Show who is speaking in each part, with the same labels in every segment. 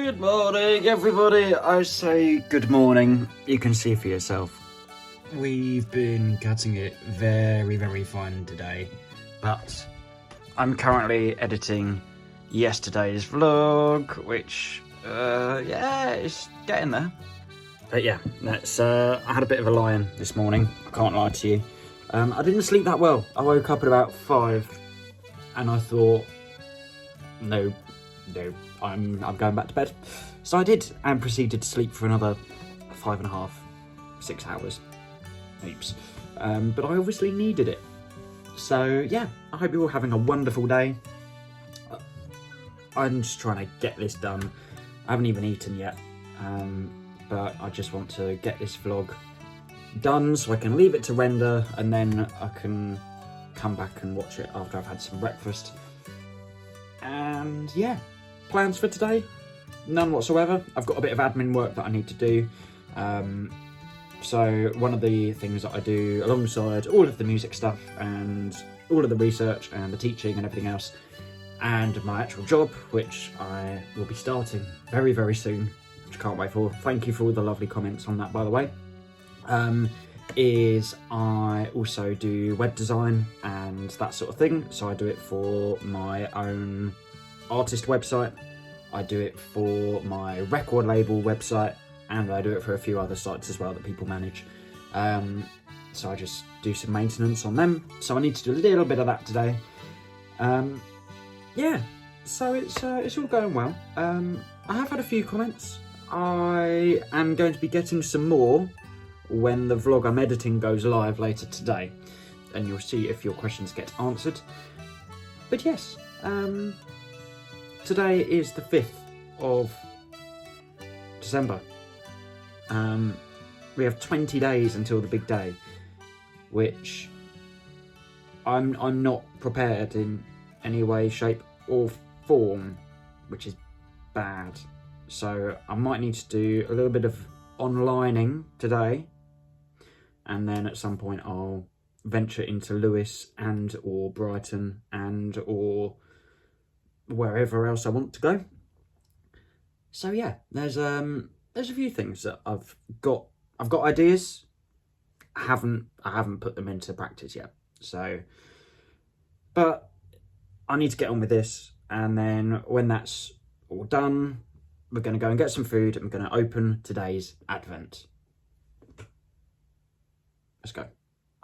Speaker 1: Good morning, everybody. I say good morning. You can see for yourself. We've been cutting it very, very fine today, but I'm currently editing yesterday's vlog, which, yeah, it's getting there. But yeah, that's, I had a bit of a lie-in this morning, I can't lie to you. I didn't sleep that well. I woke up at about 5, and I thought, no, I'm going back to bed. So I did, and proceeded to sleep for another 5.5, 6 hours. Oops. But I obviously needed it. So yeah, I hope you're all having a wonderful day. I'm just trying to get this done. I haven't even eaten yet, but I just want to get this vlog done so I can leave it to render, and then I can come back and watch it after I've had some breakfast. And yeah, plans for today? None whatsoever. I've got a bit of admin work that I need to do. So one of the things that I do alongside all of the music stuff and all of the research and the teaching and everything else, and my actual job, which I will be starting very, very soon, which I can't wait for. Thank you for all the lovely comments on that, by the way. Is I also do web design and that sort of thing. So I do it for my own artist website, I do it for my record label website, and I do it for a few other sites as well that people manage. So I just do some maintenance on them. So I need to do a little bit of that today. Yeah, so it's all going well. I have had a few comments. I am going to be getting some more when the vlog I'm editing goes live later today, and you'll see if your questions get answered. But yes, today is the 5th of December. We have 20 days until the big day, which I'm not prepared in any way, shape or form, which is bad. So I might need to do a little bit of onlining today, and then at some point I'll venture into Lewis and or Brighton and or wherever else I want to go. So yeah, there's a few things that I've got ideas. I haven't put them into practice yet. So, but I need to get on with this, and then when that's all done, we're going to go and get some food, and we're going to open today's Advent. Let's go.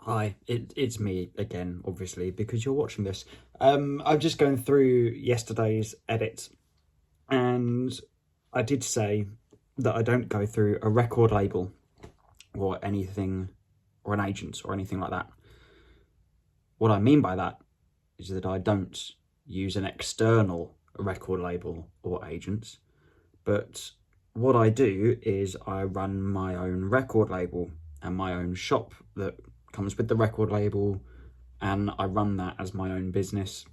Speaker 1: Hi, it's me again, obviously, because you're watching this. I'm just going through yesterday's edit, and I did say that I don't go through a record label or anything, or an agent or anything like that. What I mean by that is that I don't use an external record label or agent, but what I do is I run my own record label and my own shop that comes with the record label, and I run that as my own business,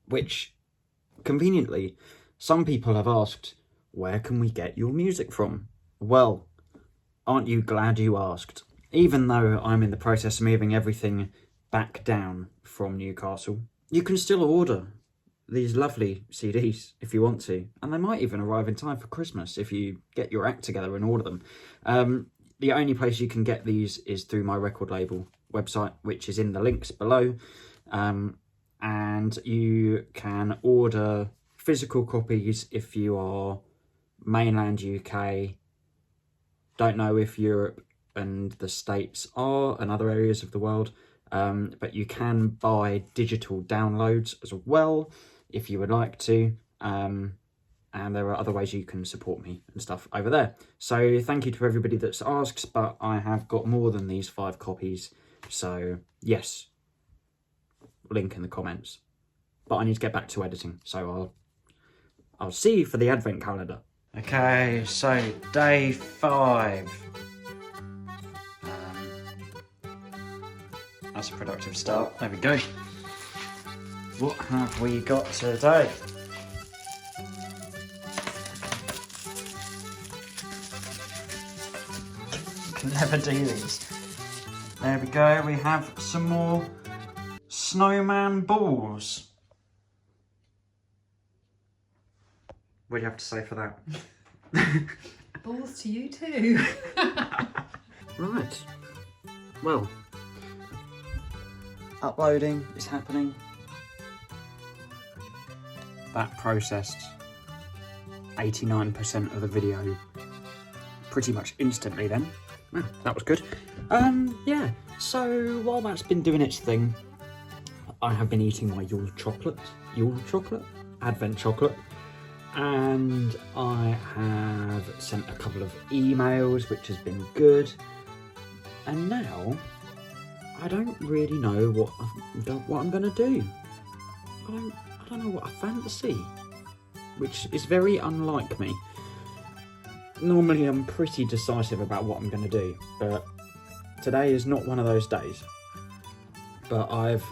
Speaker 1: which conveniently some people have asked, where can we get your music from? Well, aren't you glad you asked? Even though I'm in the process of moving everything back down from Newcastle, you can still order these lovely CDs if you want to, and they might even arrive in time for Christmas if you get your act together and order them. The only place you can get these is through my record label website, which is in the links below, and you can order physical copies if you are mainland UK, don't know if Europe and the States are, and other areas of the world, but you can buy digital downloads as well if you would like to, and there are other ways you can support me and stuff over there. So thank you to everybody that's asked, but I have got more than these 5 copies, so yes, link in the comments. But I need to get back to editing, so I'll see you for the advent calendar. Okay, so day 5. That's a productive start. There we go. What have we got today? Can never do these. There we go. We have some more snowman balls. What do you have to say for that?
Speaker 2: Balls to you too.
Speaker 1: Right. Well, uploading is happening. That processed 89% of the video pretty much instantly then. Oh, that was good. Yeah, so while that's been doing its thing, I have been eating my Yule chocolate, Advent chocolate, and I have sent a couple of emails, which has been good. And now, I don't really know what I'm going to do. I don't know what I fancy, which is very unlike me. Normally I'm pretty decisive about what I'm going to do, but today is not one of those days. But I've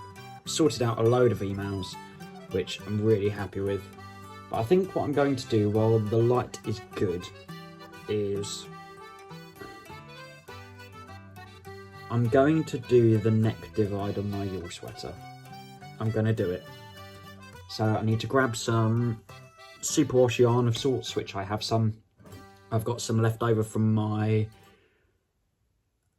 Speaker 1: sorted out a load of emails, which I'm really happy with. But I think what I'm going to do while the light is good is I'm going to do the neck divide on my Yule sweater. I'm going to do it. So I need to grab some superwash yarn of sorts, which I have some. I've got some left over from my,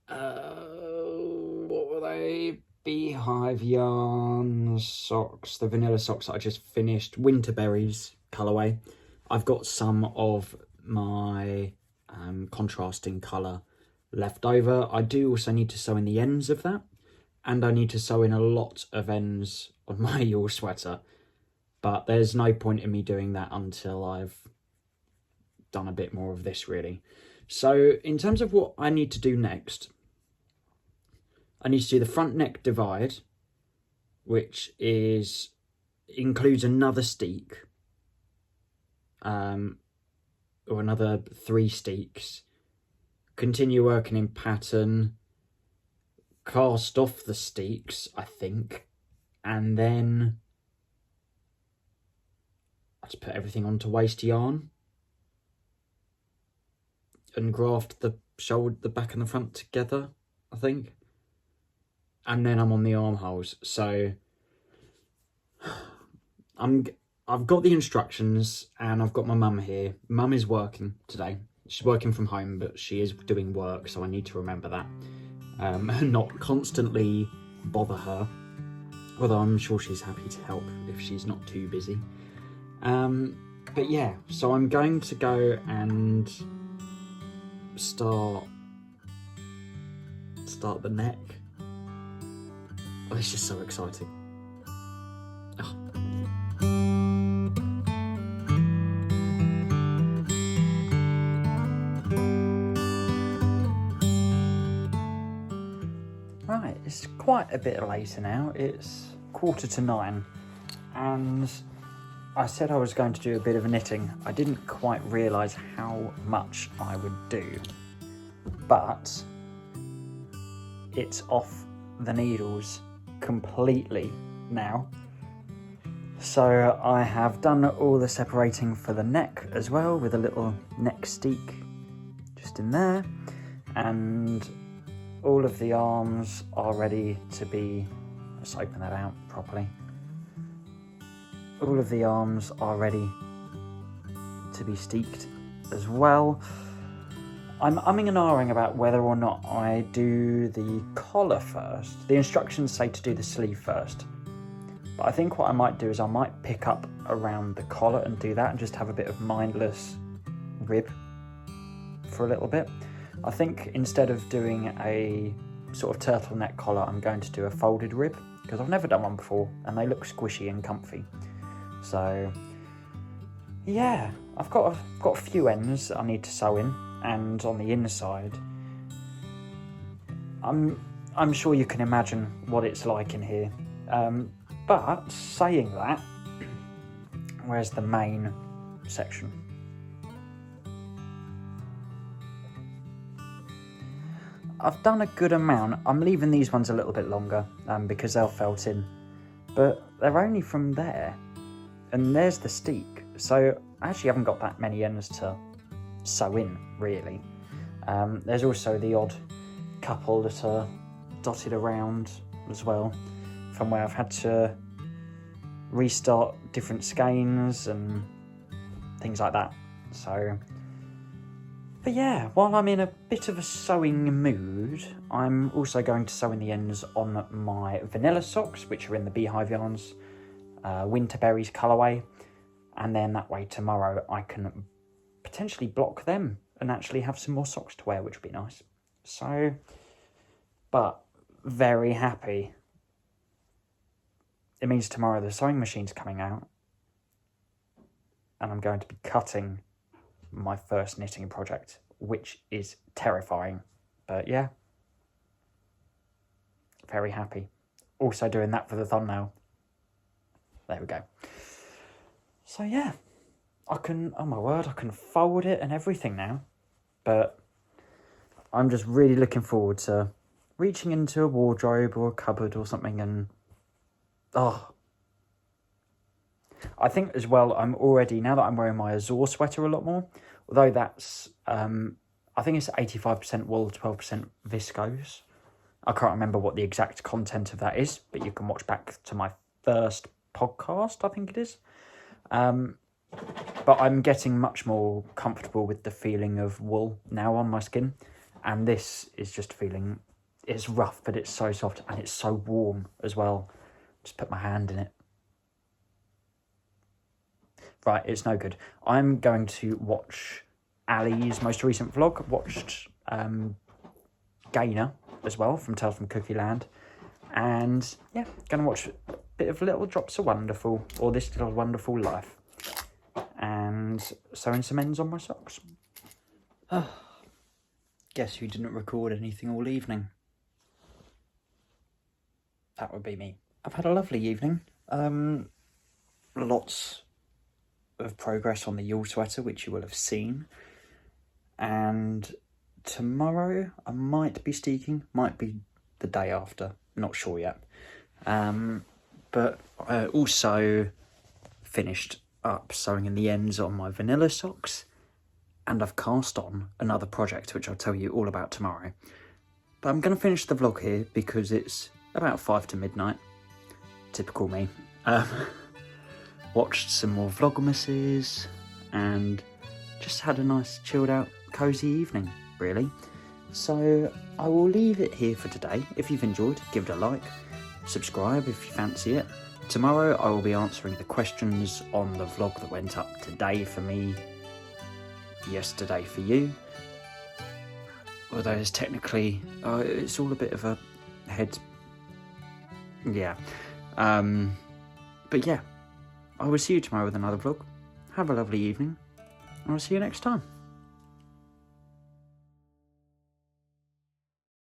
Speaker 1: what were they? Beehive yarn socks, the vanilla socks that I just finished, Winterberries colourway. I've got some of my contrasting colour left over. I do also need to sew in the ends of that, and I need to sew in a lot of ends on my Yule sweater, but there's no point in me doing that until I've done a bit more of this, really. So in terms of what I need to do next, I need to do the front neck divide, which includes another steek, or another 3 steeks. Continue working in pattern, cast off the steeks, I think, and then I just put everything onto waste yarn and graft the back and the front together, I think. And then I'm on the armholes. So I've got the instructions and I've got my mum here. Mum is working today. She's working from home, but she is doing work, so I need to remember that. And not constantly bother her. Although I'm sure she's happy to help if she's not too busy. But yeah, so I'm going to go and start the neck. Oh, it's just so exciting. Oh. Right, it's quite a bit later now. It's 8:45, and I said I was going to do a bit of knitting. I didn't quite realise how much I would do, but it's off the needles completely now. So I have done all the separating for the neck as well, with a little neck steek just in there, and all of the arms are ready to be, let's open that out properly. All of the arms are ready to be steeked as well. I'm umming and ahhing about whether or not I do the collar first. The instructions say to do the sleeve first, but I think what I might do is I might pick up around the collar and do that and just have a bit of mindless rib for a little bit. I think instead of doing a sort of turtleneck collar, I'm going to do a folded rib, because I've never done one before and they look squishy and comfy. So yeah, I've got a few ends that I need to sew in, and on the inside I'm sure you can imagine what it's like in here. But saying that, where's the main section? I've done a good amount. I'm leaving these ones a little bit longer because they'll felt in, but they're only from there, and there's the steek, so I actually haven't got that many ends to sew in, really. There's also the odd couple that are dotted around as well, from where I've had to restart different skeins and things like that. So, but yeah, while I'm in a bit of a sewing mood, I'm also going to sew in the ends on my vanilla socks, which are in the Beehive Yarns Winterberries colourway, and then that way tomorrow I can potentially block them and actually have some more socks to wear, which would be nice. So, but very happy. It means tomorrow the sewing machine's coming out and I'm going to be cutting my first knitting project, which is terrifying. But yeah, very happy. Also doing that for the thumbnail. There we go. So yeah, I can, oh my word, I can fold it and everything now. But I'm just really looking forward to reaching into a wardrobe or a cupboard or something and, oh. I think as well, I'm already, now that I'm wearing my Azure sweater a lot more, although that's, I think it's 85% wool, 12% viscose. I can't remember what the exact content of that is, but you can watch back to my first podcast, I think it is. But I'm getting much more comfortable with the feeling of wool now on my skin. And this is just feeling, it's rough, but it's so soft and it's so warm as well. Just put my hand in it. Right, it's no good. I'm going to watch Ali's most recent vlog. Watched Gainer as well from Tales from Cookie Land. And yeah, going to watch a bit of Little Drops of Wonderful, or This Little Wonderful Life. And sewing some ends on my socks. Oh, guess who didn't record anything all evening? That would be me. I've had a lovely evening. Lots of progress on the Yule sweater, which you will have seen. And tomorrow I might be steeking, might be the day after, not sure yet. But I also finished up sewing in the ends on my vanilla socks, and I've cast on another project which I'll tell you all about tomorrow. But I'm going to finish the vlog here because it's about 5 to midnight. Typical me. Watched some more Vlogmases and just had a nice chilled out cosy evening, really. So I will leave it here for today. If you've enjoyed, give it a like, subscribe if you fancy it. Tomorrow I will be answering the questions on the vlog that went up today for me, yesterday for you. Although it's technically, it's all a bit of a head, yeah. But yeah, I will see you tomorrow with another vlog. Have a lovely evening, and I'll see you next time.